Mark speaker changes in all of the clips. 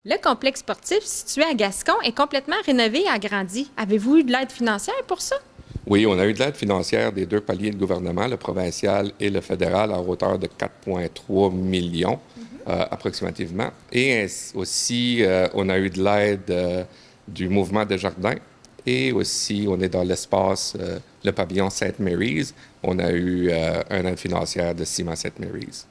Speaker 1: Le complexe sportif situé à Gascon est complètement rénové et agrandi. Avez-vous eu de l'aide financière pour ça?
Speaker 2: Oui, on a eu de l'aide financière des deux paliers de gouvernement, le provincial et le fédéral, à hauteur de 4,3 millions approximativement. Et aussi, on a eu de l'aide du mouvement Desjardins. Et aussi, on est dans l'espace, le pavillon Sainte Mary's. On a eu une aide financière de Ciment Sainte Mary's.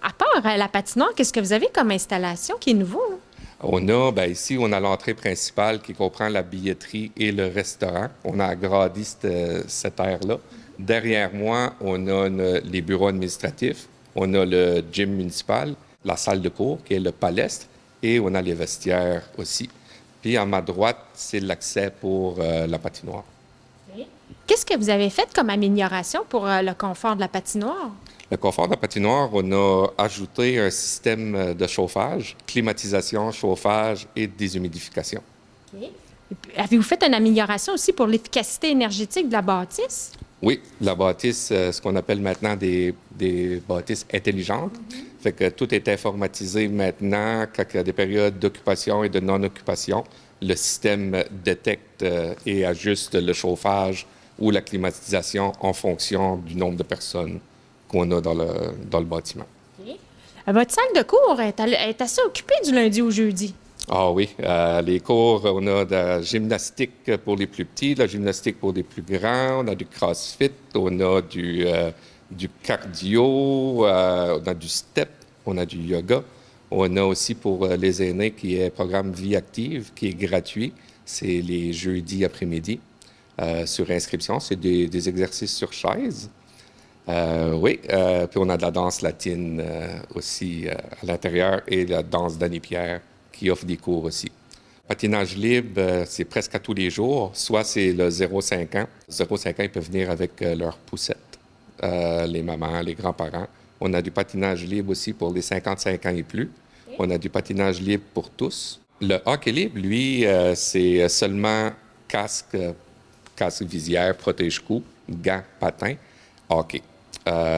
Speaker 1: À part la patinoire, qu'est-ce que vous avez comme installation qui est nouveau, là?
Speaker 2: On a, ben ici, on a l'entrée principale qui comprend la billetterie et le restaurant. On a agrandi cette aire-là. Derrière moi, on a les bureaux administratifs, on a le gym municipal, la salle de cours qui est le palestre et on a les vestiaires aussi. Puis à ma droite, c'est l'accès pour la patinoire.
Speaker 1: Qu'est-ce que vous avez fait comme amélioration pour le confort de la patinoire?
Speaker 2: Le confort de la patinoire, on a ajouté un système de chauffage, climatisation, chauffage et déshumidification.
Speaker 1: OK. Et puis, avez-vous fait une amélioration aussi pour l'efficacité énergétique de la bâtisse?
Speaker 2: Oui, la bâtisse, ce qu'on appelle maintenant des bâtisses intelligentes. Fait que tout est informatisé maintenant. Quand il y a des périodes d'occupation et de non-occupation, le système détecte et ajuste le chauffage ou la climatisation en fonction du nombre de personnes qu'on a dans le bâtiment.
Speaker 1: OK. Votre salle de cours est assez occupée du lundi au jeudi.
Speaker 2: Ah oui, les cours, on a de la gymnastique pour les plus petits, de la gymnastique pour les plus grands, on a du crossfit, on a du cardio, on a du step, on a du yoga. On a aussi pour les aînés qui est programme Vie active, qui est gratuit. C'est les jeudis après-midi sur inscription. C'est des exercices sur chaise. Oui, puis on a de la danse latine aussi à l'intérieur et la danse d'Annie Pierre qui offre des cours aussi. Patinage libre, c'est presque à tous les jours. Soit c'est le 0,5 ans. 0,5 ans, ils peuvent venir avec leur poussette, les mamans, les grands-parents. On a du patinage libre aussi pour les 55 ans et plus. On a du patinage libre pour tous. Le hockey libre, lui, c'est seulement casque, casque visière, protège-cou, gants, patins, hockey.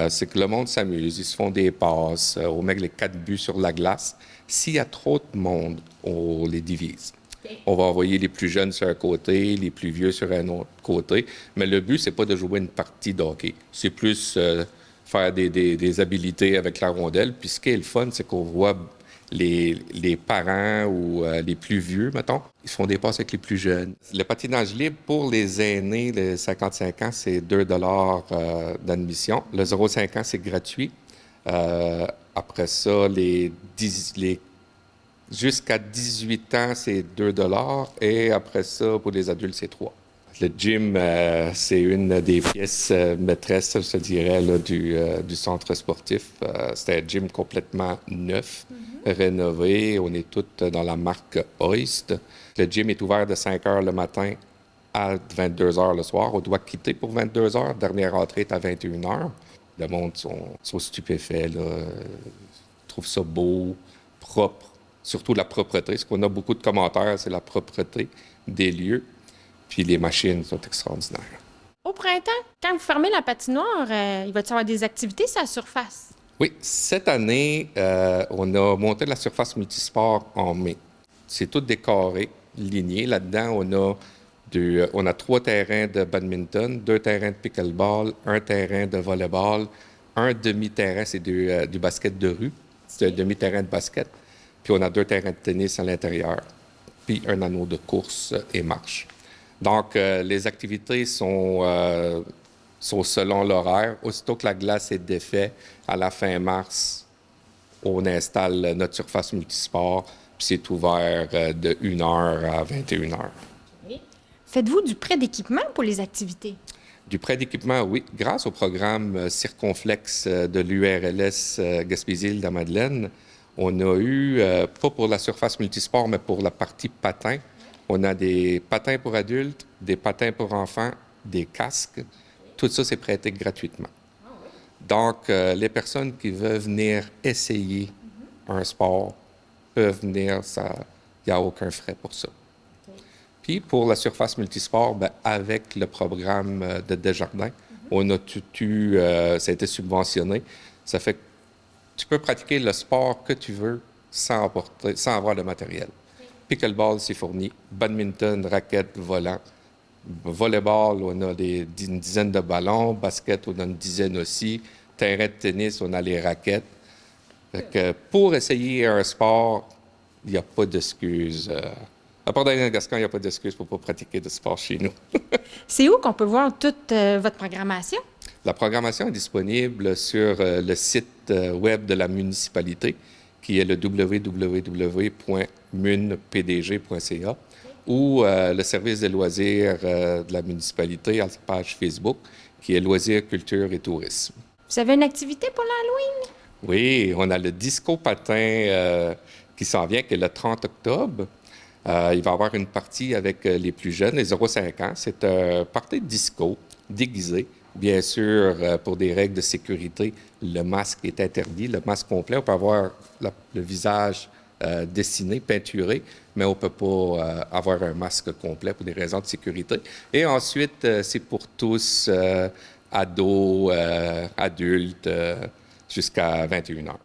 Speaker 2: C'est que le monde s'amuse, ils se font des passes, on met les 4 buts sur la glace. S'il y a trop de monde, on les divise. On va envoyer les plus jeunes sur un côté, les plus vieux sur un autre côté. Mais le but, c'est pas de jouer une partie de hockey. C'est plus faire des habiletés avec la rondelle. Puis ce qui est le fun, c'est qu'on voit les parents ou les plus vieux, mettons, ils se font des passes avec les plus jeunes. Le patinage libre pour les aînés, les 55 ans, c'est 2 d'admission. Le 0,5 ans, c'est gratuit. Après ça, jusqu'à 18 ans, c'est 2 et après ça, pour les adultes, c'est 3. Le gym, c'est une des pièces maîtresses, je te dirais, là, du centre sportif. C'est un gym complètement neuf, rénové. On est tous dans la marque Hoist. Le gym est ouvert de 5 heures le matin à 22 heures le soir. On doit quitter pour 22 heures. Dernière entrée est à 21 heures. Le monde sont stupéfaits, là. Ils trouvent ça beau, propre. Surtout la propreté. Ce qu'on a beaucoup de commentaires, c'est la propreté des lieux. Puis les machines sont extraordinaires.
Speaker 1: Au printemps, quand vous fermez la patinoire, il va y avoir des activités sur la surface.
Speaker 2: Oui, cette année, on a monté la surface multisport en mai. C'est tout décoré, ligné. Là-dedans, on a 3 terrains de badminton, 2 terrains de pickleball, un terrain de volleyball, un demi-terrain, c'est du basket de rue. C'est un demi-terrain de basket. Puis on a 2 terrains de tennis à l'intérieur. Puis un anneau de course et marche. Donc, les activités sont selon l'horaire. Aussitôt que la glace est défaite, à la fin mars, on installe notre surface multisport, puis c'est ouvert de 1 heure à 21 heures.
Speaker 1: Faites-vous du prêt d'équipement pour les activités?
Speaker 2: Du prêt d'équipement, oui. Grâce au programme Circonflex de l'URLS Gaspésie-Île-de-Madeleine, on a eu, pas pour la surface multisport, mais pour la partie patins, on a des patins pour adultes, des patins pour enfants, des casques. Tout ça, c'est prêté gratuitement. Donc, les personnes qui veulent venir essayer un sport peuvent venir, il n'y a aucun frais pour ça. Puis, pour la surface multisport, ben, avec le programme de Desjardins, on a ça a été subventionné. Ça fait que tu peux pratiquer le sport que tu veux sans avoir le matériel. Pickleball, c'est fourni. Badminton, raquettes, volants. Volleyball, on a une dizaine de ballons. Basket, on a une dizaine aussi. Terrain de tennis, on a les raquettes. Fait que pour essayer un sport, il n'y a pas d'excuse. À part dans les Gascons, il n'y a pas d'excuse pour ne pas pratiquer de sport chez nous.
Speaker 1: C'est où qu'on peut voir toute votre programmation?
Speaker 2: La programmation est disponible sur le site web de la municipalité, qui est le www.munpdg.ca, ou le service des loisirs de la municipalité à la page Facebook, qui est Loisirs, Culture et Tourisme.
Speaker 1: Vous avez une activité pour l'Halloween?
Speaker 2: Oui, on a le disco patin qui s'en vient, qui est le 30 octobre. Il va y avoir une partie avec les plus jeunes, les 0-5 ans. C'est un party de disco déguisé. Bien sûr, pour des règles de sécurité, le masque est interdit. Le masque complet, on peut avoir le visage dessiné, peinturé, mais on ne peut pas avoir un masque complet pour des raisons de sécurité. Et ensuite, c'est pour tous, ados, adultes, jusqu'à 21 heures.